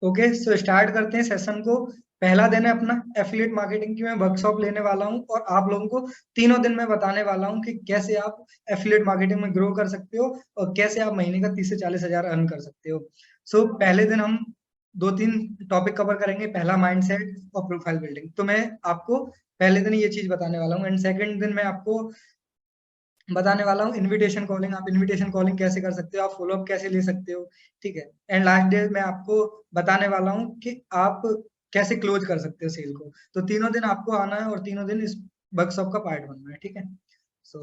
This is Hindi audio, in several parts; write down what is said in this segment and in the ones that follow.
ओके, सो स्टार्ट करते हैं सेशन को। पहला दिन है अपना एफिलिएट मार्केटिंग की, मैं वर्कशॉप लेने वाला हूँ और आप लोगों को तीनों दिन में बताने वाला हूँ कि कैसे आप एफिलिएट मार्केटिंग में ग्रो कर सकते हो और कैसे आप महीने का 30 से 40 हजार अर्न कर सकते हो। सो पहले दिन हम 2-3 टॉपिक कवर करेंगे। पहला माइंडसेट और प्रोफाइल बिल्डिंग, तो मैं आपको पहले दिन ये चीज बताने वाला हूँ। एंड सेकंड दिन मैं आपको बताने वाला हूँ इनविटेशन कॉलिंग, आप इनविटेशन कॉलिंग कैसे कर सकते हो, आप फॉलो अप कैसे ले सकते हो। ठीक है। एंड लास्ट डे मैं आपको बताने वाला हूँ कि आप कैसे क्लोज कर सकते हो सेल को। तो तीनों दिन आपको आना है और तीनों दिन इस वर्कशॉप का पार्ट बनना है। ठीक है। सो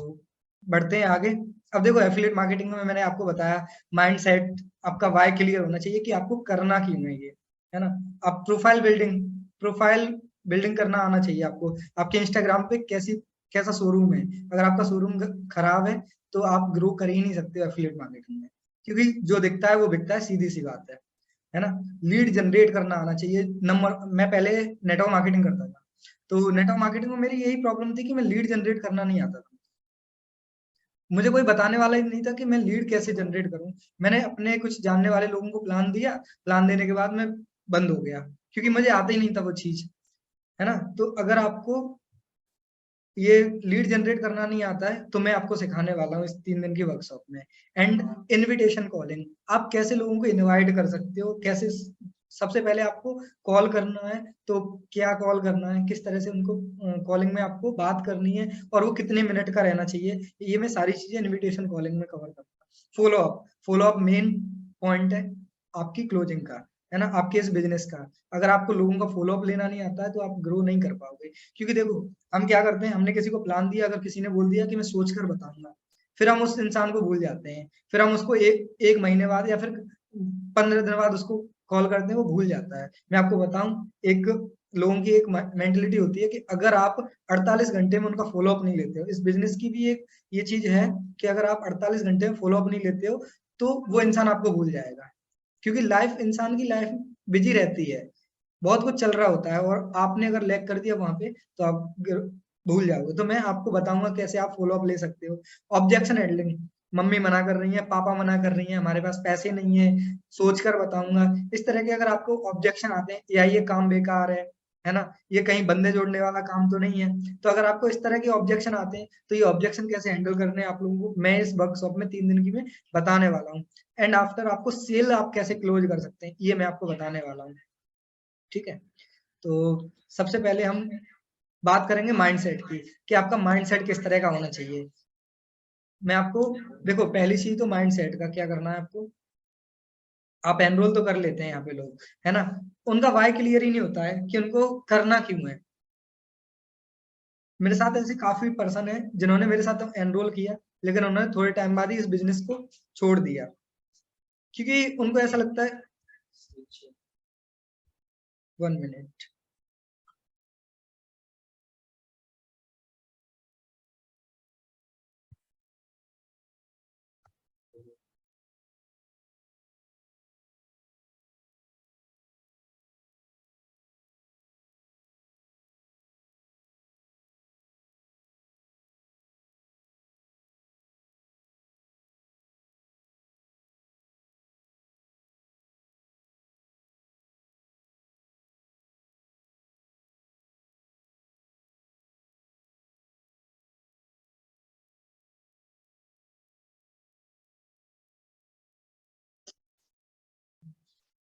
बढ़ते हैं आगे। अब देखो, एफिलिएट मार्केटिंग में मैंने आपको बताया माइंडसेट, आपका वाई क्लियर होना चाहिए कि आपको करना क्यों है ये, है ना। आप प्रोफाइल बिल्डिंग करना आना चाहिए आपको। आपके इंस्टाग्राम पे कैसा शोरूम है। अगर आपका शोरूम खराब है तो आप ग्रो कर ही नहीं सकते एफिलिएट मार्केटिंग में, क्योंकि जो दिखता है वो बिकता है, सीधी सी बात है ना। लीड जनरेट करना आना चाहिए। नंबर, मैं पहले नेटवर्क मार्केटिंग करता था, तो नेटवर्क मार्केटिंग में मेरी यही प्रॉब्लम थी कि मैं लीड जनरेट करना नहीं आता था। मुझे कोई बताने वाला ही नहीं था कि मैं लीड कैसे जनरेट करूं। मैंने अपने कुछ जानने वाले लोगों को प्लान दिया, प्लान देने के बाद मैं बंद हो गया, क्योंकि मुझे आता ही नहीं था वो चीज, है ना। तो अगर आपको ये लीड जनरेट करना नहीं आता है तो मैं आपको सिखाने वाला हूँ इस 3 दिन की वर्कशॉप में। एंड इनविटेशन कॉलिंग, आप कैसे लोगों को इनवाइट कर सकते हो, कैसे सबसे पहले आपको कॉल करना है, तो क्या कॉल करना है, किस तरह से उनको कॉलिंग में आपको बात करनी है और वो कितने मिनट का रहना चाहिए, ये मैं सारी चीजें इनविटेशन कॉलिंग में कवर करूंगा। फॉलो अप मेन पॉइंट है आपकी क्लोजिंग का, है ना, आपके इस बिजनेस का। अगर आपको लोगों का फॉलो अप लेना नहीं आता है तो आप ग्रो नहीं कर पाओगे। क्योंकि देखो, हम क्या करते हैं, हमने किसी को प्लान दिया, अगर किसी ने बोल दिया कि मैं सोच कर बताऊंगा, फिर हम उस इंसान को भूल जाते हैं। फिर हम उसको एक एक महीने बाद या फिर 15 दिन बाद उसको कॉल करते हैं, वो भूल जाता है। मैं आपको बताऊं, एक लोगों की एक मेंटेलिटी होती है कि अगर आप 48 घंटे में उनका फॉलो अप नहीं लेते हो, इस बिजनेस की भी एक ये चीज है कि अगर आप 48 घंटे में फॉलो अप नहीं लेते हो तो वो इंसान आपको भूल जाएगा। क्योंकि लाइफ, इंसान की लाइफ बिजी रहती है, बहुत कुछ चल रहा होता है, और आपने अगर लैग कर दिया वहां पे तो आप भूल जाओगे। तो मैं आपको बताऊंगा कैसे आप फॉलो अप ले सकते हो। ऑब्जेक्शन हैंडलिंग, मम्मी मना कर रही है, पापा मना कर रही है, हमारे पास पैसे नहीं है, सोच कर बताऊंगा। इस तरह के अगर आपको ऑब्जेक्शन आते हैं, या ये काम बेकार है ना, ये कहीं बंदे जोड़ने वाला काम तो नहीं है, तो अगर आपको इस तरह के ऑब्जेक्शन आते हैं तो ये ऑब्जेक्शन कैसे हैंडल करने हैं आप लोगों को मैं इस वर्कशॉप में 3 दिन की में बताने वाला हूँ। एंड आफ्टर आपको सेल आप कैसे क्लोज कर सकते हैं ये मैं आपको बताने वाला हूँ। ठीक है। तो सबसे पहले हम बात करेंगे माइंडसेट की, कि आपका माइंडसेट किस तरह का होना चाहिए। मैं आपको, देखो, पहली चीज तो माइंडसेट का क्या करना है आपको। आप एनरोल तो कर लेते हैं यहाँ पे लोग, है ना, उनका वाई क्लियर ही नहीं होता है कि उनको करना क्यों है। मेरे साथ ऐसे काफी पर्सन है जिन्होंने मेरे साथ एनरोल किया, लेकिन उन्होंने थोड़े टाइम बाद ही इस बिजनेस को छोड़ दिया, क्योंकि उनको ऐसा लगता है। 1 मिनट।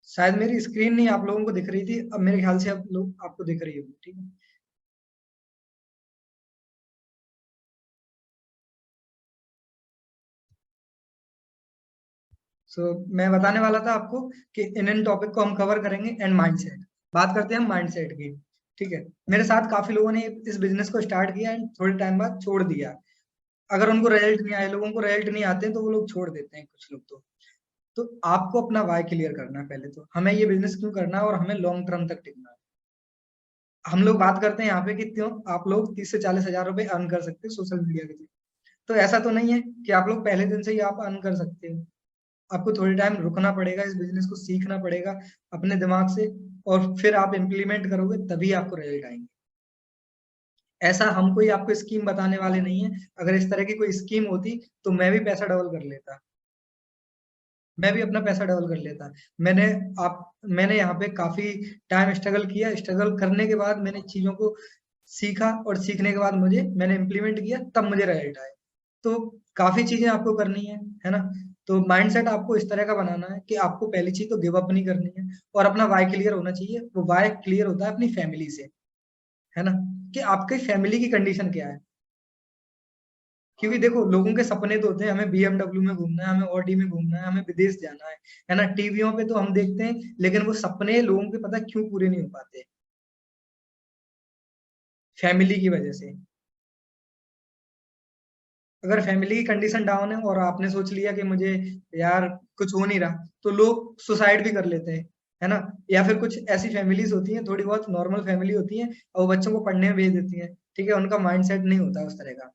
शायद मेरी स्क्रीन नहीं आप लोगों को दिख रही थी, अब मेरे ख्याल से अब लोग आपको दिख रही होगी। ठीक है। मैं बताने वाला था आपको कि इन टॉपिक को हम कवर करेंगे। एंड माइंडसेट, बात करते हैं हम माइंडसेट की। ठीक है। मेरे साथ काफी लोगों ने इस बिजनेस को स्टार्ट किया एंड थोड़े टाइम बाद छोड़ दिया। अगर उनको रिजल्ट नहीं आए, लोगों को रिजल्ट नहीं आते तो वो लोग छोड़ देते हैं, कुछ लोग तो आपको अपना वाई क्लियर करना है। पहले तो हमें ये बिजनेस क्यों करना है और हमें लॉन्ग टर्म तक टिकना है। हम लोग बात करते हैं यहाँ पे कि क्यों आप लोग 30 से 40 हजार रुपए अर्न कर सकते हो सोशल मीडिया के थ्रू। तो ऐसा तो नहीं है कि आप लोग पहले दिन से ही आप अर्न कर सकते हो। आपको थोड़ी टाइम रुकना पड़ेगा, इस बिजनेस को सीखना पड़ेगा अपने दिमाग से, और फिर आप इम्प्लीमेंट करोगे तभी आपको रिजल्ट आएंगे। ऐसा हम कोई आपको स्कीम बताने वाले नहीं है। अगर इस तरह की कोई स्कीम होती तो मैं भी पैसा डबल कर लेता। मैं भी अपना पैसा डबल कर लेता। मैंने यहाँ पे काफ़ी टाइम स्ट्रगल किया, स्ट्रगल करने के बाद मैंने चीज़ों को सीखा और सीखने के बाद मैंने इम्प्लीमेंट किया, तब मुझे रिजल्ट आए। तो काफ़ी चीज़ें आपको करनी है ना? तो माइंडसेट आपको इस तरह का बनाना है कि आपको पहली चीज़ तो गिव अप नहीं करनी है और अपना व्हाय क्लियर होना चाहिए। वो व्हाय क्लियर होता है अपनी फैमिली से, है ना? कि आपकी फैमिली की कंडीशन क्या है? क्योंकि देखो लोगों के सपने तो होते हैं, हमें बीएमडब्ल्यू में घूमना है, हमें ऑडी में घूमना है, हमें विदेश जाना है ना? टीवियों पे तो हम देखते हैं, लेकिन वो सपने लोगों के पता है क्यों पूरे नहीं हो पाते? फैमिली की वजह से। अगर फैमिली की कंडीशन डाउन है और आपने सोच लिया कि मुझे यार कुछ हो नहीं रहा, तो लोग सुसाइड भी कर लेते हैं, है ना? या फिर कुछ ऐसी फैमिलीज़ होती हैं, थोड़ी बहुत नॉर्मल फैमिली होती हैं और वो बच्चों को पढ़ने भेज देती हैं, ठीक है? उनका माइंडसेट नहीं होता उस तरह का।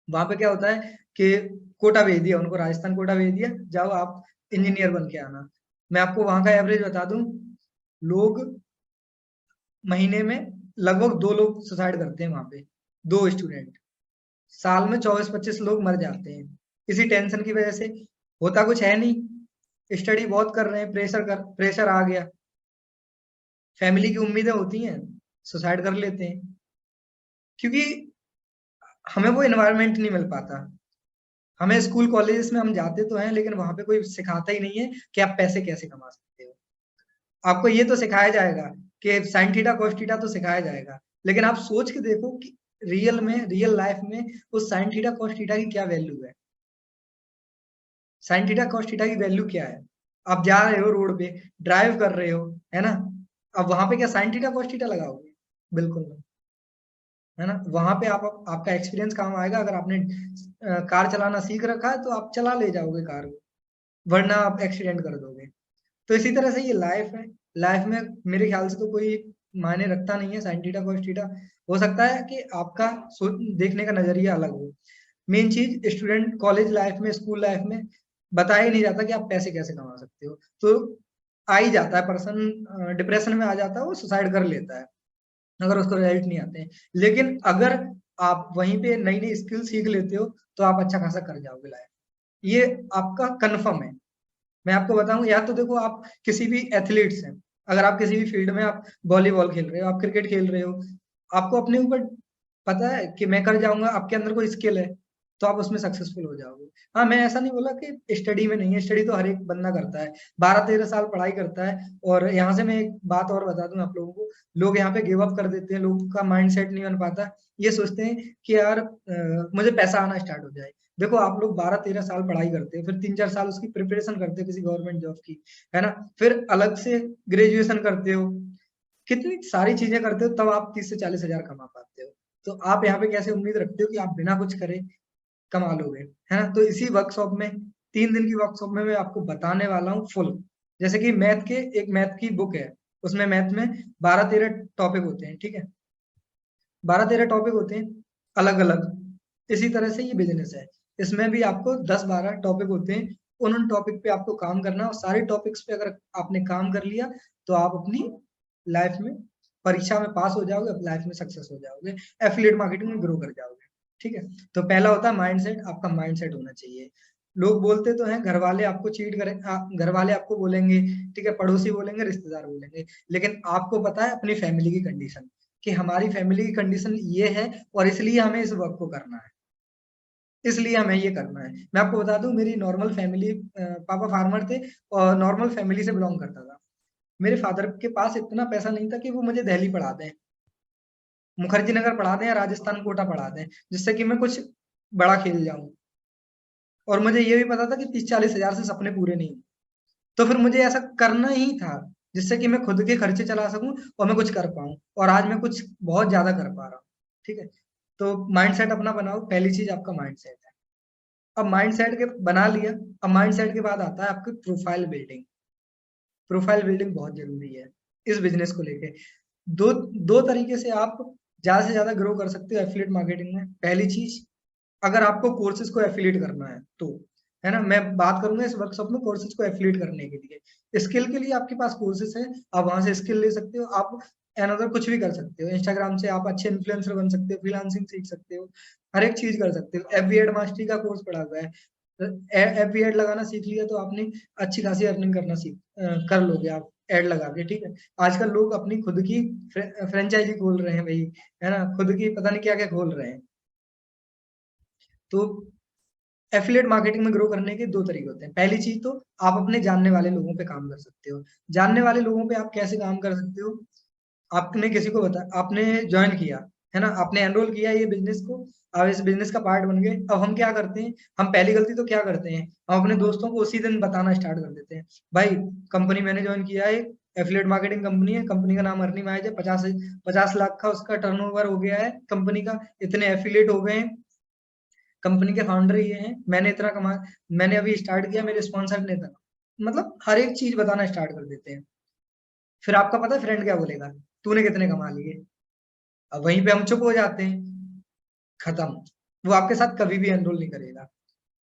वहाँ पे क्या होता है कि कोटा भेज दिया उनको, राजस्थान कोटा भेज दिया, जाओ आप इंजीनियर बन के आना। मैं आपको वहाँ का एवरेज बता दूँ, लोग महीने में लगभग 2 लोग सुसाइड करते हैं वहाँ पे, 2 स्टूडेंट। साल में 24-25 लोग मर जाते हैं, इसी टेंशन की वजह से। होता कुछ है नहीं, स्टडी बहुत कर रहे हैं, प्रेशर आ गया, फैमिली की उम्मीदें होती हैं, सुसाइड कर लेते हैं। क्योंकि हमें वो एनवायरनमेंट नहीं मिल पाता। हमें स्कूल कॉलेजेस में हम जाते तो हैं, लेकिन वहाँ पे कोई सिखाता ही नहीं है कि आप पैसे कैसे कमा सकते हो। आपको ये तो सिखाया जाएगा कि साइन थीटा कॉस थीटा तो सिखाया जाएगा, लेकिन आप सोच के देखो कि रियल लाइफ में उस साइन थीटा कॉस थीटा की क्या वैल्यू है? साइन थीटा कॉस थीटा की वैल्यू क्या है? आप जा रहे हो रोड पे, ड्राइव कर रहे हो, है ना? अब वहाँ पे क्या साइन थीटा कॉस थीटा लगाओगे? बिल्कुल नहीं, है ना? वहाँ पे आप आपका एक्सपीरियंस काम आएगा। अगर आपने कार चलाना सीख रखा है तो आप चला ले जाओगे कार को, वरना आप एक्सीडेंट कर दोगे। तो इसी तरह से ये लाइफ है। लाइफ में मेरे ख्याल से तो कोई मायने रखता नहीं है साइन थीटा कॉस थीटा। हो सकता है कि आपका देखने का नजरिया अलग हो। मेन चीज स्टूडेंट कॉलेज लाइफ में, स्कूल लाइफ में बताया ही नहीं जाता कि आप पैसे कैसे कमा सकते हो। तो आ ही जाता है पर्सन, डिप्रेशन में आ जाता है, वो सुसाइड कर लेता है अगर उसको रिजल्ट नहीं आते हैं। लेकिन अगर आप वहीं पे नई नई स्किल सीख लेते हो तो आप अच्छा खासा कर जाओगे लाइफ, ये आपका कन्फर्म है। मैं आपको बताऊँ, या तो देखो आप किसी भी एथलीट्स हैं, अगर आप किसी भी फील्ड में आप वॉलीबॉल खेल रहे हो, आप क्रिकेट खेल रहे हो, आपको अपने ऊपर पता है कि मैं कर जाऊँगा, आपके अंदर कोई स्किल है, तो आप उसमें सक्सेसफुल हो जाओगे। हाँ, मैं ऐसा नहीं बोला कि स्टडी में नहीं है, स्टडी तो हर एक बंदा करता है, 12-13 साल पढ़ाई करता है। और यहाँ से मैं एक बात और बता दूँ आप लोगों को, लोग यहाँ पे गिव अप कर देते हैं, लोगों का माइंडसेट नहीं बन पाता। ये सोचते हैं कि यार मुझे पैसा आना स्टार्ट हो जाए। देखो आप लोग 12-13 साल पढ़ाई करते हो, फिर 3-4 साल उसकी प्रिपरेशन करते हो किसी गवर्नमेंट जॉब की, है ना? फिर अलग से ग्रेजुएशन करते हो, कितनी सारी चीज़ें करते हो, तब आप 30 से 40 हज़ार कमा पाते हो। तो आप यहाँ पे कैसे उम्मीद रखते हो कि आप बिना कुछ करे कमा लोगे, है ना? तो इसी वर्कशॉप में 3 दिन की वर्कशॉप में मैं आपको बताने वाला हूँ फुल। जैसे कि एक मैथ की बुक है, उसमें मैथ में 12-13 टॉपिक होते हैं, ठीक है? 12-13 टॉपिक होते हैं अलग-अलग। इसी तरह से ये बिज़नेस है। इसमें भी आपको 10-12 टॉपिक होते हैं। उन टॉपिक पे आपको काम करना है और सारे टॉपिक्स पे अगर आपने काम कर लिया, तो आप अपनी लाइफ़ में परीक्षा में पास हो जाओगे, लाइफ़ में सक्सेस हो जाओगे, एफ़िलिएट मार्केटिंग में ग्रो कर जाओगे। ठीक है? तो पहला होता है माइंडसेट, आपका माइंडसेट होना चाहिए। लोग बोलते तो हैं, घरवाले आपको घरवाले आपको बोलेंगे, ठीक है? पड़ोसी बोलेंगे, रिश्तेदार बोलेंगे, लेकिन आपको पता है अपनी फैमिली की कंडीशन, कि हमारी फैमिली की कंडीशन ये है और इसलिए हमें इस वर्क को करना है, इसलिए हमें ये करना है। मैं आपको बता दूँ, मेरी नॉर्मल फैमिली, पापा फार्मर थे और नॉर्मल फैमिली से बिलॉन्ग करता था। मेरे फादर के पास इतना पैसा नहीं था कि वो मुझे दिल्ली पढ़ा दें, मुखर्जी नगर पढ़ा दें या राजस्थान कोटा पढ़ा दें, जिससे कि मैं कुछ बड़ा खेल जाऊँ। और मुझे ये भी पता था कि 30-40 हज़ार से सपने पूरे नहीं होंगे। तो फिर मुझे ऐसा करना ही था, जिससे कि मैं खुद के खर्चे चला सकूँ और मैं कुछ कर पाऊँ, और आज मैं कुछ बहुत ज़्यादा कर पा रहा हूँ, ठीक है? तो माइंडसेट अपना बनाओ, पहली चीज़ आपका माइंडसेट है। अब माइंडसेट के बना लिया, अब माइंडसेट के बाद आता है आपकी प्रोफाइल बिल्डिंग। प्रोफाइल बिल्डिंग बहुत ज़रूरी है, इस बिज़नेस को लेके। 2 2 तरीके से आप ज़्यादा से ज़्यादा ग्रो कर सकते हो एफ़िलिएट मार्केटिंग में। पहली चीज़, अगर आपको कोर्सेज़ को एफ़िलिएट करना है तो, है ना? मैं बात करूँगा इस वर्कशॉप में कोर्सेज़ को एफ़िलिएट करने के लिए। स्किल के लिए आपके पास कोर्सेज़ हैं, आप वहाँ से स्किल ले सकते हो। आप अनदर कुछ भी कर सकते हो। इंस्टाग्राम से आप अच्छे इन्फ्लुएंसर बन सकते हो, फ्रीलांसिंग सीख सकते हो, हर एक चीज़ कर सकते हो। एफबीएड मास्टरी का कोर्स पड़ा हुआ है। एफिलिएट लगाना सीख लिया तो आपने अच्छी खासी अर्निंग करना कर लोगे आप एड लगा के, ठीक है। आजकल लोग अपनी खुद की फ्रेंचाइजी खोल रहे हैं भाई, है ना, खुद की पता नहीं क्या क्या खोल रहे हैं। तो एफिलिएट मार्केटिंग में ग्रो करने के दो तरीके होते हैं। पहली चीज तो आप अपने जानने वाले लोगों पे काम कर सकते हो। जानने वाले लोगों पे आप कैसे काम कर सकते हो? आपने किसी को आपने ज्वाइन किया, है ना, आपने एनरोल किया ये बिजनेस को, आप इस बिजनेस का पार्ट बन गए। अब हम क्या करते हैं, हम पहली गलती तो क्या करते हैं, हम अपने दोस्तों को उसी दिन बताना स्टार्ट कर देते हैं, भाई कंपनी मैंने ज्वाइन किया है, एफिलिएट मार्केटिंग कंपनी है, कंपनी का नाम अर्नी माइज है, 50 लाख का उसका टर्नओवर हो गया है, कंपनी का इतने एफिलिएट हो गए हैं, कंपनी के फाउंडर ये हैं, मैंने इतना कमा, मैंने अभी स्टार्ट किया, मेरे स्पॉन्सर ने इतना, मतलब हर एक चीज बताना स्टार्ट कर देते हैं। फिर आपका पता है फ्रेंड क्या बोलेगा, तूने कितने कमा लिए? अब वहीं पे हम चुप हो जाते हैं, खत्म, वो आपके साथ कभी भी एनरोल नहीं करेगा।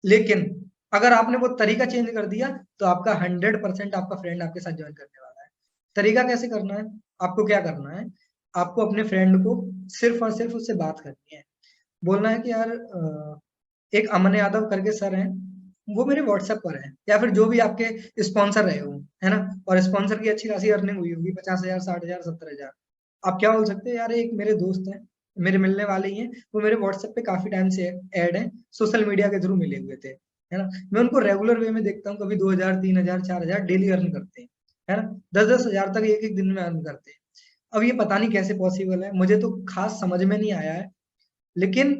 लेकिन अगर आपने वो तरीका चेंज कर दिया तो आपका 100% आपका फ्रेंड आपके साथ ज्वाइन करने वाला है। तरीका कैसे करना है, आपको क्या करना है, आपको अपने फ्रेंड को सिर्फ और सिर्फ उससे बात करनी है, बोलना है कि यार एक अमन यादव करके सर हैं, वो मेरे व्हाट्सएप पर हैं, या फिर जो भी आपके स्पॉन्सर रहे हो, है ना, और स्पॉन्सर की अच्छी खासी अर्निंग हुई होगी, 50,000, 60,000, 70,000। आप क्या बोल सकते हैं, यार एक मेरे दोस्त हैं, मेरे मिलने वाले ही हैं, वो मेरे व्हाट्सएप पे काफी टाइम से ऐड है, सोशल मीडिया के थ्रू मिले हुए थे, है ना, मैं उनको रेगुलर वे में देखता हूँ, कभी 2,000, 3,000, 4,000 डेली अर्न करते हैं, है ना, 10-10 हजार तक एक एक दिन में अर्न करते हैं। अब ये पता नहीं कैसे पॉसिबल है, मुझे तो खास समझ में नहीं आया है, लेकिन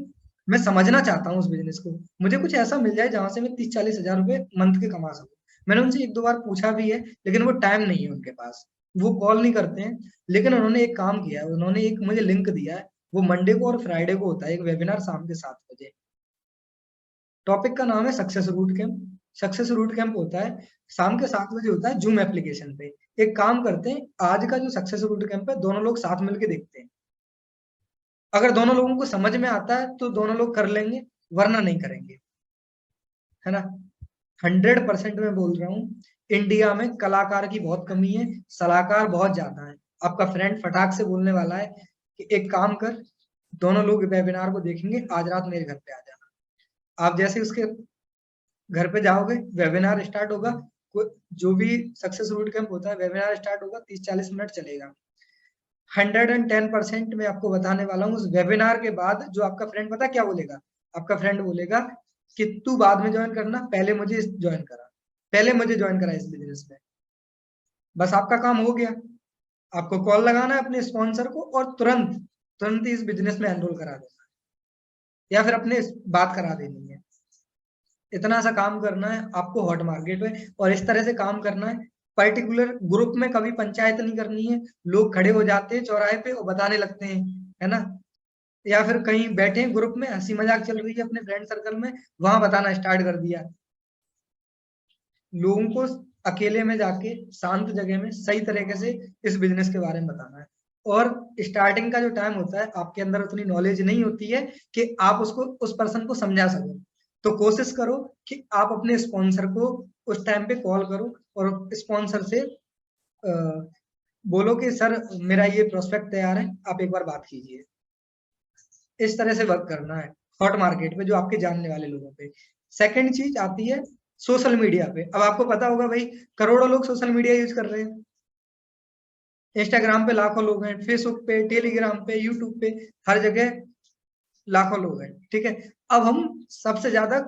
मैं समझना चाहता हूँ उस बिजनेस को, मुझे कुछ ऐसा मिल जाए जहां से मैं 30-40 हजार रुपए मंथ के कमा सकूं। मैंने उनसे एक दो बार पूछा भी है, लेकिन वो टाइम नहीं है उनके पास, वो कॉल नहीं करते हैं। लेकिन उन्होंने एक काम किया है, उन्होंने एक मुझे लिंक दिया है, वो मंडे को और फ्राइडे को होता है एक वेबिनार शाम के 7 बजे। टॉपिक का नाम है success route camp. Success route camp होता है शाम के 7 बजे, होता है जूम एप्लीकेशन पे। एक काम करते हैं, आज का जो सक्सेस रूट कैंप है दोनों लोग साथ मिलके देखते हैं, अगर दोनों लोगों को समझ में आता है तो दोनों लोग कर लेंगे, वरना नहीं करेंगे, है ना। 100% मैं बोल रहा हूँ, इंडिया में कलाकार की बहुत कमी है, सलाहकार बहुत ज्यादा है। आपका फ्रेंड फटाक से बोलने वाला है कि एक काम कर, दोनों लोग वेबिनार को देखेंगे, आज रात मेरे घर पे आ जाना। आप जैसे उसके घर पे जाओगे, वेबिनार स्टार्ट होगा, जो भी सक्सेस रूट कैंप होता है, वेबिनार स्टार्ट होगा, 30-40 मिनट चलेगा। 110% मैं आपको बताने वाला हूँ, उस वेबिनार के बाद जो आपका फ्रेंड पता क्या बोलेगा, आपका फ्रेंड बोलेगा कि तू बाद में ज्वाइन करना, पहले मुझे ज्वाइन करा, पहले मुझे ज्वाइन करा इस बिजनेस में। बस आपका काम हो गया, आपको कॉल लगाना है अपने स्पॉन्सर को और तुरंत तुरंत ही इस बिजनेस में एनरोल करा देना है, या फिर अपने बात करा देनी है। इतना सा काम करना है आपको हॉट मार्केट में, और इस तरह से काम करना है। पर्टिकुलर ग्रुप में कभी पंचायत नहीं करनी है, लोग खड़े हो जाते हैं चौराहे पे और बताने लगते हैं, है ना, या फिर कहीं बैठे ग्रुप में हंसी मजाक चल रही है अपने फ्रेंड सर्कल में, वहां बताना स्टार्ट कर दिया। लोगों को अकेले में जाके शांत जगह में सही तरीके से इस बिजनेस के बारे में बताना है। और स्टार्टिंग का जो टाइम होता है, आपके अंदर उतनी नॉलेज नहीं होती है कि आप उसको उस पर्सन को समझा सको, तो कोशिश करो कि आप अपने स्पॉन्सर को उस टाइम पे कॉल करो और स्पॉन्सर से बोलो कि सर मेरा ये प्रोस्पेक्ट तैयार है, आप एक बार बात कीजिए। इस तरह से वर्क करना है हॉट मार्केट पे, जो आपके जानने वाले लोगों पे। सेकंड चीज आती है सोशल मीडिया पे। अब आपको पता होगा भाई, करोड़ों लोग सोशल मीडिया यूज कर रहे हैं, इंस्टाग्राम पे लाखों लोग हैं, फेसबुक पे, टेलीग्राम पे, यूट्यूब पे, हर जगह लाखों लोग हैं, ठीक है। अब हम सबसे ज्यादा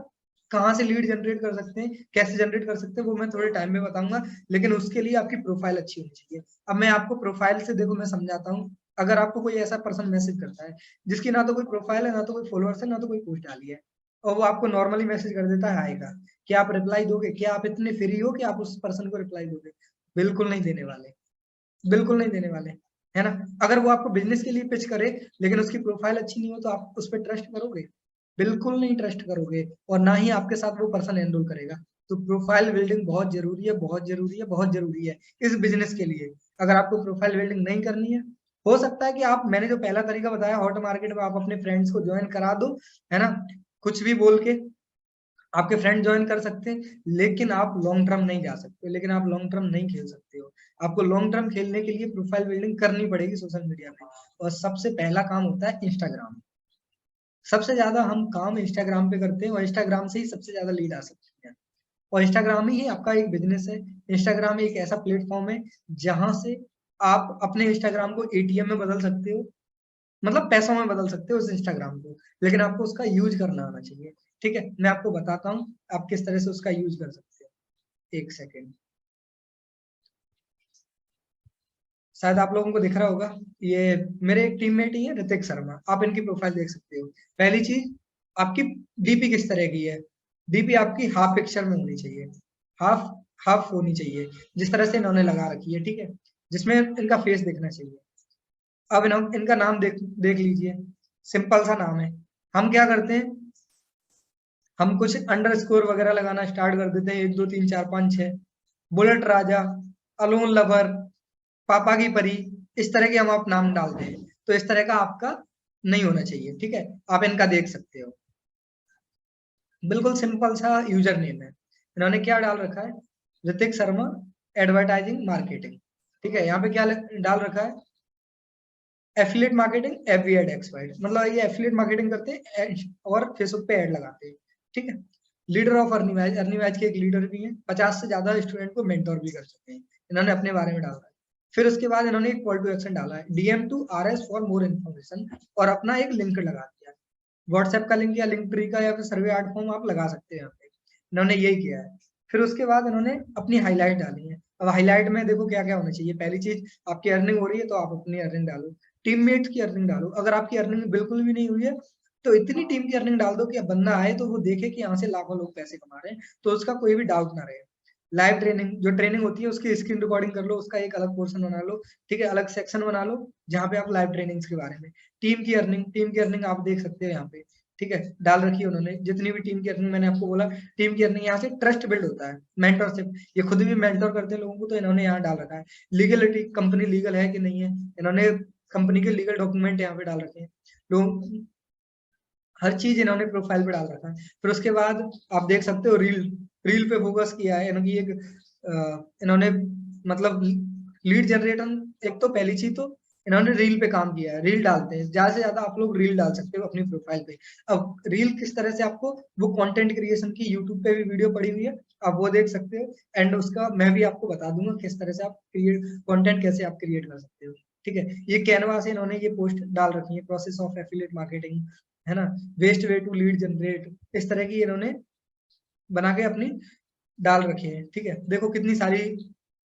कहाँ से लीड जनरेट कर सकते हैं, कैसे जनरेट कर सकते हैं, वो मैं थोड़े टाइम में बताऊंगा, लेकिन उसके लिए आपकी प्रोफाइल अच्छी होनी चाहिए। अब मैं आपको प्रोफाइल से देखो मैं समझाता हूँ। अगर आपको कोई ऐसा पर्सन मैसेज करता है जिसकी ना तो कोई प्रोफाइल है, ना तो कोई फॉलोअर्स है, ना तो कोई पोस्ट डाली है, और वो आपको नॉर्मली मैसेज कर देता है हाय का, क्या आप रिप्लाई दोगे? क्या आप इतने फ्री हो कि आप उस पर्सन को रिप्लाई दोगे? बिल्कुल नहीं देने वाले, बिल्कुल नहीं देने वाले, है ना। अगर वो आपको बिजनेस के लिए पिच करे, लेकिन उसकी प्रोफाइल अच्छी नहीं हो, तो आप उस पर ट्रस्ट करोगे? बिल्कुल नहीं ट्रस्ट करोगे, और ना ही आपके साथ वो पर्सन एनरोल करेगा। तो प्रोफाइल बिल्डिंग बहुत जरूरी है, बहुत जरूरी है, बहुत जरूरी है इस बिजनेस के लिए। अगर आपको प्रोफाइल बिल्डिंग नहीं करनी है, हो सकता है कि आप, मैंने जो पहला तरीका बताया हॉट मार्केट में, आप अपने फ्रेंड्स को ज्वाइन करा दो, है ना, कुछ भी बोल के आपके फ्रेंड ज्वाइन कर सकते हैं, लेकिन आप लॉन्ग टर्म नहीं जा सकते, लेकिन आप लॉन्ग टर्म नहीं खेल सकते हो। आपको लॉन्ग टर्म खेलने के लिए प्रोफाइल बिल्डिंग करनी पड़ेगी सोशल मीडिया पे, और सबसे पहला काम होता है इंस्टाग्राम। सबसे ज्यादा हम काम इंस्टाग्राम पे करते हैं और इंस्टाग्राम से ही सबसे ज्यादा लीड आ सकती है। और इंस्टाग्राम ही आपका एक बिजनेस है। इंस्टाग्राम एक ऐसा प्लेटफॉर्म है जहां से आप अपने इंस्टाग्राम को एटीएम में बदल सकते हो, मतलब पैसों में बदल सकते हो उस इंस्टाग्राम को, लेकिन आपको उसका यूज करना आना चाहिए। ठीक है, मैं आपको बताता हूँ आप किस तरह से उसका यूज कर सकते हो। एक सेकेंड, शायद आप लोगों को दिख रहा होगा, ये मेरे एक टीममेट ही है ऋतिक शर्मा, आप इनकी प्रोफाइल देख सकते हो। पहली चीज, आपकी डीपी किस तरह की है? डीपी आपकी हाफ पिक्चर में होनी चाहिए, हाफ हाफ होनी चाहिए, जिस तरह से इन्होंने लगा रखी है, ठीक है, जिसमें इनका फेस दिखना चाहिए। अब इनका नाम देख देख लीजिए, सिंपल सा नाम है। हम क्या करते हैं, हम कुछ अंडरस्कोर वगैरह लगाना स्टार्ट कर देते हैं, 1 2 3 4 5 6, बुलेट राजा, अलोन लवर, पापा की परी, इस तरह के हम आप नाम डालते हैं। तो इस तरह का आपका नहीं होना चाहिए, ठीक है। आप इनका देख सकते हो, बिल्कुल सिंपल सा यूजर नेम है। इन्होंने क्या डाल रखा है, ऋतिक शर्मा एडवर्टाइजिंग मार्केटिंग, ठीक है। यहाँ पे क्या डाल रखा है, एफिलिएट मार्केटिंग एफबीएड एक्सपर्ट, मतलब ये एफिलिएट मार्केटिंग करते हैं और फेसबुक पे ऐड लगाते हैं, ठीक है। लीडर ऑफ अर्निवाइज, अर्निवाइज के एक लीडर भी हैं, 50 से ज्यादा स्टूडेंट को मेंटोर भी कर सकते हैं, इन्होंने अपने बारे में डाला है। फिर उसके बाद इन्होंने एक कॉल टू एक्शन डाला है, DM to RS for more information, और अपना एक लिंक लगा दिया, व्हाट्सएप का लिंक या लिंक ट्री का या फिर सर्वे आर्ट फॉर्म आप लगा सकते हैं यहाँ पे, इन्होंने यही किया है। फिर उसके बाद इन्होंने अपनी हाईलाइट डाली है। अब हाईलाइट में देखो क्या क्या होना चाहिए, पहली चीज, आपकी अर्निंग हो रही है तो आप अपनी अर्निंग डालो, टीममेट्स की अर्निंग डालो, अगर आपकी अर्निंग बिल्कुल भी नहीं हुई है तो इतनी टीम की अर्निंग डाल दो कि अब बंदा आए तो वो देखे कि यहाँ से लाखों लोग पैसे कमा रहे हैं, तो उसका कोई भी डाउट ना रहे। लाइव ट्रेनिंग, जो ट्रेनिंग होती है उसकी स्क्रीन रिकॉर्डिंग कर लो, उसका एक अलग पोर्शन बना लो, ठीक है, अलग सेक्शन बना लो जहाँ पे आप लाइव ट्रेनिंग्स के बारे में, टीम की अर्निंग आप देख सकते हो यहाँ पे, ठीक है, डाल रखी है उन्होंने जितनी भी टीम की अर्निंग, मैंने आपको बोला टीम की अर्निंग, यहाँ से ट्रस्ट बिल्ड होता है, मेंटरशिप, ये खुद भी मेंटर करते हैं लोगों को, तो इन्होंने यहाँ डाल रखा है। लीगलिटी, कंपनी लीगल है कि नहीं है, इन्होंने कंपनी के लीगल डॉक्यूमेंट यहाँ पे डाल रखे हैं, लोग हर चीज इन्होंने प्रोफाइल पे डाल रखा है। फिर उसके बाद आप देख सकते हो रील, रील पे फोकस किया है इनकी एक इन्होंने, मतलब लीड जनरेटर, एक तो पहली चीज तो इन्होंने रील पे काम किया है, रील डालते हैं, ज्यादा से ज्यादा आप लोग रील डाल सकते हो अपनी प्रोफाइल पे। अब रील किस तरह से, आपको वो कंटेंट क्रिएशन की यूट्यूब पे भी वीडियो पड़ी हुई है, आप वो देख सकते हो, एंड उसका मैं भी आपको बता दूंगा किस तरह से आप क्रिएट कंटेंट कैसे आप क्रिएट कर सकते हो, ठीक है। ये कैनवा से इन्होंने ये पोस्ट डाल रखी है, प्रोसेस ऑफ एफिलिएट मार्केटिंग, है ना, best way to lead generate, इस तरह की इन्होंने बना के अपनी डाल रखी है, ठीक है। देखो कितनी सारी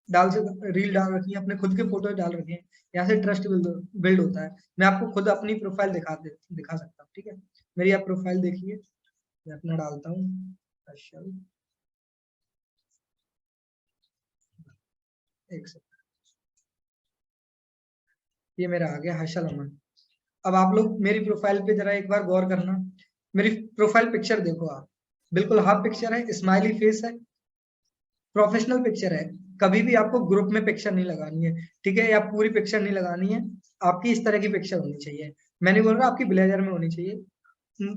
डाल से रील डाल रखी है, अपने खुद के फोटो डाल रखे हैं, यहाँ से ट्रस्ट बिल्ड होता है। मैं आपको खुद अपनी प्रोफाइल दिखा सकता हूँ, ठीक है। मेरी आप प्रोफाइल देखिए, मैं अपना डालता हूँ, एक सेकंड, ये मेरा आ गया हर्षल अमन। अब आप लोग मेरी प्रोफाइल पे जरा एक बार गौर करना, मेरी प्रोफाइल पिक्चर देखो आप, बिल्कुल हाफ पिक्चर है, स्माइली फेस है, प्रोफेशनल पिक्चर है। कभी भी आपको ग्रुप में पिक्चर नहीं लगानी है, ठीक है, या पूरी पिक्चर नहीं लगानी है, आपकी इस तरह की पिक्चर होनी चाहिए। मैं नहीं बोल रहा आपकी ब्लेजर में होनी चाहिए,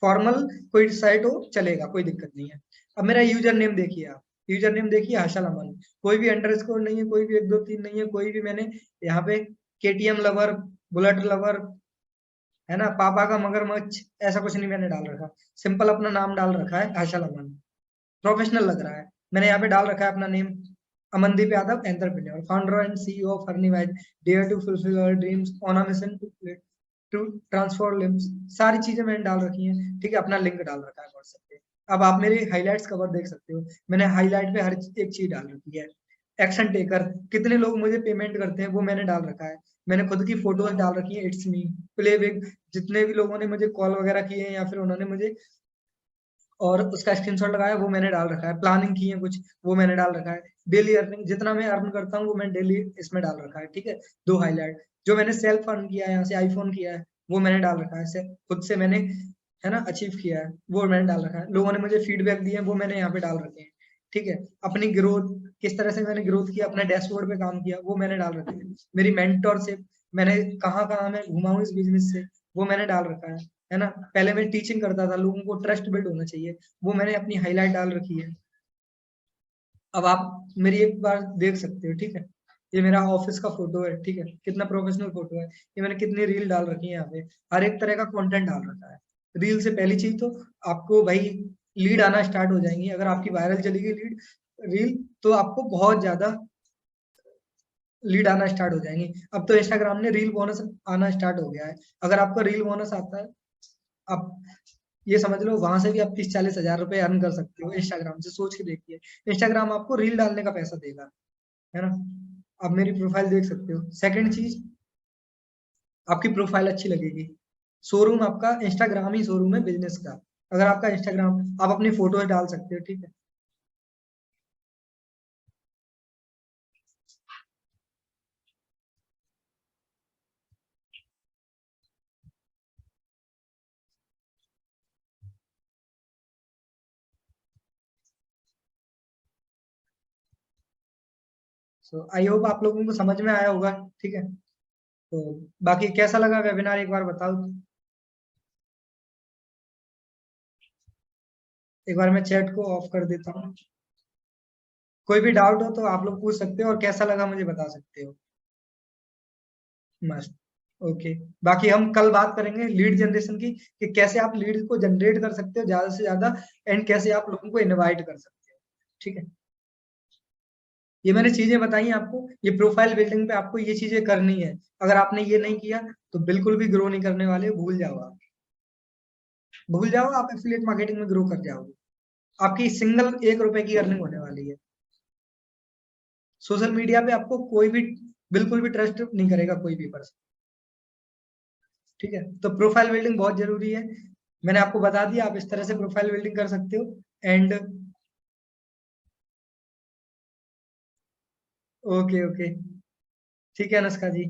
फॉर्मल कोई साइट हो चलेगा, कोई दिक्कत नहीं है। अब मेरा यूजर नेम देखिए आप, यूजर नेम देखिए हर्षल अमन, कोई भी अंडरस्कोर नहीं है, कोई भी 1 2 3 नहीं है, कोई भी मैंने यहाँ पे केटीएम लवर, बुलेट लवर, है ना, पापा का मगरमच्छ, ऐसा कुछ नहीं मैंने डाल रखा, सिंपल अपना नाम डाल रखा है हर्षल अमन, प्रोफेशनल लग रहा है। मैंने यहाँ पे डाल रखा है अपना name, Amandeep Yadav, entrepreneur, founder and CEO of Earniwise, dare to fulfil our dreams on a mission to transform lives, सारी चीजें मैंने डाल रखी हैं, ठीक है, अपना लिंक डाल रखा है व्हाट्सएप पे। अब आप मेरे हाइलाइट्स कवर देख सकते हो, मैंने हाईलाइट पे हर एक चीज डाल रखी है। एक्शन टेकर, कितने लोग मुझे पेमेंट करते हैं वो मैंने डाल रखा है, मैंने खुद की फोटोज डाल रखी है, इट्स मी, प्लेबैक, जितने भी लोगों ने मुझे कॉल वगैरह किए हैं या फिर उन्होंने मुझे और उसका स्क्रीनशॉट लगाया वो मैंने डाल रखा है, प्लानिंग की है कुछ वो मैंने डाल रखा है, डेली अर्निंग जितना मैं अर्न करता हूँ वो मैंने डेली इसमें डाल रखा है, ठीक है। 2 हाईलाइट, जो मैंने सेल्फ अर्न किया है यहाँ से आईफोन किया है वो मैंने डाल रखा है, खुद से मैंने, है ना, अचीव किया है वो मैंने डाल रखा है, लोगों ने मुझे फीडबैक दिए हैं वो मैंने यहाँ पे डाल रखे हैं, ठीक है। अपनी ग्रोथ, किस तरह से मैंने ग्रोथ किया, अपने डैशबोर्ड पे काम किया वो मैंने डाल रखे हैं, मेरी मेंटरशिप, मैंने कहाँ कहाँ मैं घुमा हूँ इस बिजनेस से वो मैंने डाल रखा है ना। पहले मैं टीचिंग करता था, लोगों को ट्रस्ट बिल्ड होना चाहिए, वो मैंने अपनी हाईलाइट डाल रखी है। अब आप मेरी एक बार देख सकते हो, ठीक है, ये मेरा ऑफिस का फोटो है, ठीक है, कितना प्रोफेशनल फोटो है, ये मैंने कितनी रील डाल रखी है यहाँ पे, हर एक तरह का कंटेंट डाल रखा है, रील से पहली चीज तो आपको भाई लीड आना स्टार्ट हो जाएंगी। अगर आपकी वायरल चलेगी रील तो आपको बहुत ज्यादा लीड आना स्टार्ट हो जाएंगी। अब तो इंस्टाग्राम ने रील बोनस आना स्टार्ट हो गया है। अगर आपका रील बोनस आता है, आप ये समझ लो वहां से भी आप 30-40 हजार रुपए अर्न कर सकते हो इंस्टाग्राम से। सोच के देखिए, इंस्टाग्राम आपको रील डालने का पैसा देगा, है ना। आप मेरी प्रोफाइल देख सकते हो। सेकंड चीज, आपकी प्रोफाइल अच्छी लगेगी। शोरूम आपका इंस्टाग्राम ही शोरूम है बिजनेस का। अगर आपका इंस्टाग्राम, आप अपनी फोटोज डाल सकते हो, ठीक है। सो आई होप आप लोगों को समझ में आया होगा, ठीक है। तो बाकी कैसा लगा वेबिनार एक बार बताओ। एक बार मैं चैट को ऑफ कर देता हूँ। कोई भी डाउट हो तो आप लोग पूछ सकते हो, और कैसा लगा मुझे बता सकते हो। मस्त। ओके। बाकी हम कल बात करेंगे लीड जनरेशन की, कि कैसे आप लीड को जनरेट कर सकते हो ज्यादा से ज्यादा, एंड कैसे आप लोगों को इनवाइट कर सकते हो, ठीक है। ये मैंने चीजें बताई आपको, ये प्रोफाइल बिल्डिंग पे आपको ये चीजें करनी है। अगर आपने ये नहीं किया तो बिल्कुल भी ग्रो नहीं करने वाले, भूल जाओ आप। भूल जाओ, आप एफिलिएट मार्केटिंग में ग्रो कर जाओगे। आपकी सिंगल 1 रुपए की अर्निंग होने वाली है। सोशल मीडिया पे आपको कोई भी बिल्कुल भी ट्रस्ट नहीं करेगा, कोई भी पर्सन, ठीक है। तो प्रोफाइल बिल्डिंग बहुत जरूरी है। मैंने आपको बता दिया, आप इस तरह से प्रोफाइल बिल्डिंग कर सकते हो। एंड ओके ओके, ठीक है अनुष्का जी।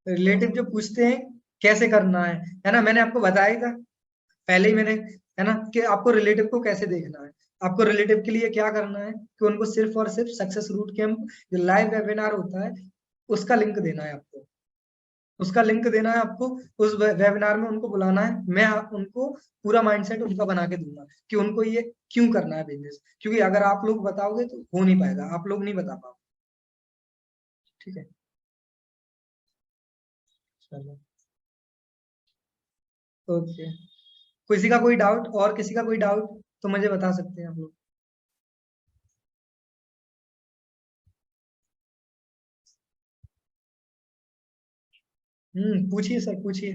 रिलेटिव जो पूछते हैं कैसे करना है ना, मैंने आपको बताया ही था पहले ही मैंने, है ना, कि आपको रिलेटिव को कैसे देखना है। आपको रिलेटिव के लिए क्या करना है कि उनको सिर्फ और सिर्फ सक्सेस रूट कैंप जो लाइव वेबिनार होता है उसका लिंक देना है आपको। उसका लिंक देना है आपको। उस वेबिनार में उनको बुलाना है। मैं उनको पूरा माइंडसेट उनका बना के दूंगा कि उनको ये क्यों करना है बिजनेस। क्योंकि अगर आप लोग बताओगे तो हो नहीं पाएगा, आप लोग नहीं बता पाओगे, ठीक है। चलो ओके। किसी का कोई डाउट, और किसी का कोई डाउट तो मुझे बता सकते हैं आप लोग। पूछिए सर, पूछिए।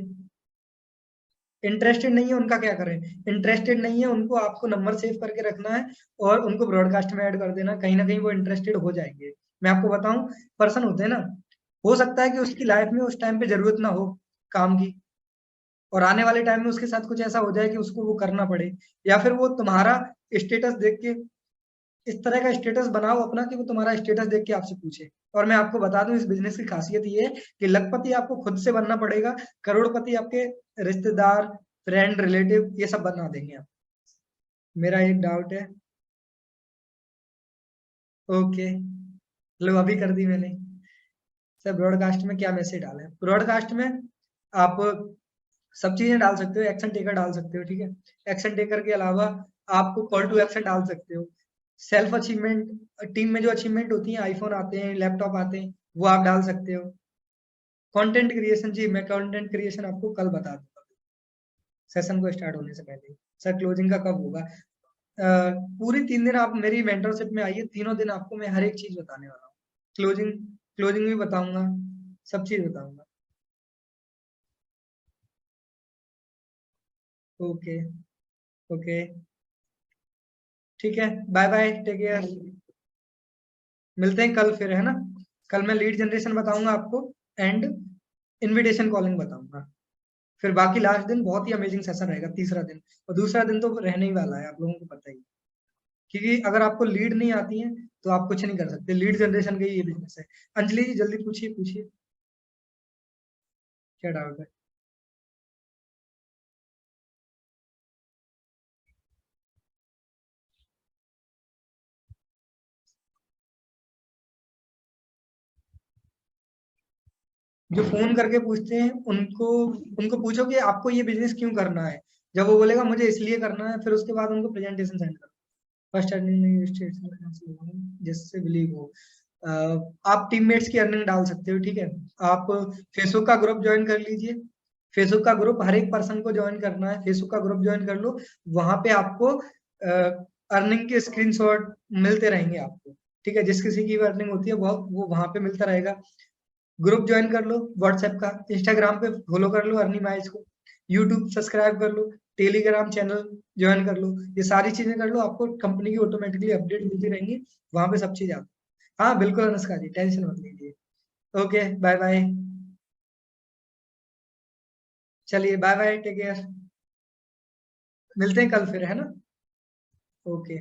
इंटरेस्टेड नहीं है उनका क्या करें। इंटरेस्टेड नहीं है उनको आपको नंबर सेव करके रखना है, और उनको ब्रॉडकास्ट में ऐड कर देना। कहीं ना कहीं वो इंटरेस्टेड हो जाएंगे। मैं आपको बताऊं, पर्सन होते हैं ना, हो सकता है कि उसकी लाइफ में उस टाइम पे जरूरत ना हो काम की, और आने वाले टाइम में उसके साथ कुछ ऐसा हो जाए कि उसको वो करना पड़े। या फिर वो तुम्हारा स्टेटस देख के, इस तरह का स्टेटस बनाओ अपना कि वो तुम्हारा स्टेटस देख के आपसे पूछे। और मैं आपको बता दूं, इस बिजनेस की खासियत ये है कि लखपति आपको खुद से बनना पड़ेगा, करोड़पति आपके रिश्तेदार, फ्रेंड, रिलेटिव ये सब बना देंगे आप। मेरा एक डाउट है। ओके, लो अभी कर दी मैंने। सर ब्रॉडकास्ट में क्या मैसेज डालें। ब्रॉडकास्ट में आप सब चीजें डाल सकते हो, एक्शन टेकर डाल सकते हो, ठीक है। एक्शन टेकर के अलावा आपको कॉल टू एक्शन डाल सकते हो। सेल्फ अचीवमेंट, टीम में जो अचीवमेंट होती है, आईफोन आते हैं, लैपटॉप आते हैं, वो आप डाल सकते हो। कंटेंट क्रिएशन, जी मैं कंटेंट क्रिएशन आपको कल बता दूंगा सेशन को स्टार्ट होने से पहले। सर क्लोजिंग का कब होगा। पूरी 3 दिन आप मेरी मेंटरशिप में आइए, तीनों दिन आपको मैं हर एक चीज बताने वाला हूँ। क्लोजिंग, क्लोजिंग भी बताऊंगा, सब चीज बताऊंगा। ओके ओके, ठीक है, बाय बाय, टेक केयर। मिलते हैं कल फिर, है ना। कल मैं लीड जनरेशन बताऊंगा आपको, एंड इनविटेशन कॉलिंग बताऊंगा। फिर बाकी लास्ट दिन बहुत ही अमेजिंग सेशन रहेगा, तीसरा दिन। और दूसरा दिन तो रहने ही वाला है, आप लोगों को पता ही है। क्योंकि अगर आपको लीड नहीं आती है तो आप कुछ नहीं कर सकते। लीड जनरेशन का ही ये बिजनेस है। अंजलि जी जल्दी पूछिए, पूछिए क्या डाउट है। जो फोन करके पूछते हैं उनको, उनको पूछो कि आपको ये बिजनेस क्यों करना है। जब वो बोलेगा मुझे इसलिए करना है, फिर उसके बाद उनको प्रेजेंटेशन सेंड करो। फर्स्ट अर्निंग, जिससे बिलीव हो। आप टीममेट्स की अर्निंग डाल सकते हो, ठीक है। आप फेसबुक का ग्रुप ज्वाइन कर लीजिए, फेसबुक का ग्रुप हर एक पर्सन को ज्वाइन करना है, फेसबुक का ग्रुप ज्वाइन कर लो, वहां पे आपको अर्निंग के स्क्रीनशॉट मिलते रहेंगे आपको, ठीक है। जिस किसी की भी अर्निंग होती है वो वहां पे मिलता रहेगा। ग्रुप ज्वाइन कर लो व्हाट्सएप का, इंस्टाग्राम पे फॉलो कर लो अर्नी माइल्स को, यूट्यूब सब्सक्राइब कर लो, टेलीग्राम चैनल ज्वाइन कर लो, ये सारी चीजें कर लो, आपको कंपनी की ऑटोमेटिकली अपडेट मिलती रहेंगी, वहां पे सब चीज आती है। हाँ बिल्कुल अनुष्का जी, टेंशन मत लीजिए। Okay bye bye. चलिए बाय बाय, टेक केयर, मिलते हैं कल फिर, है ना। ओके।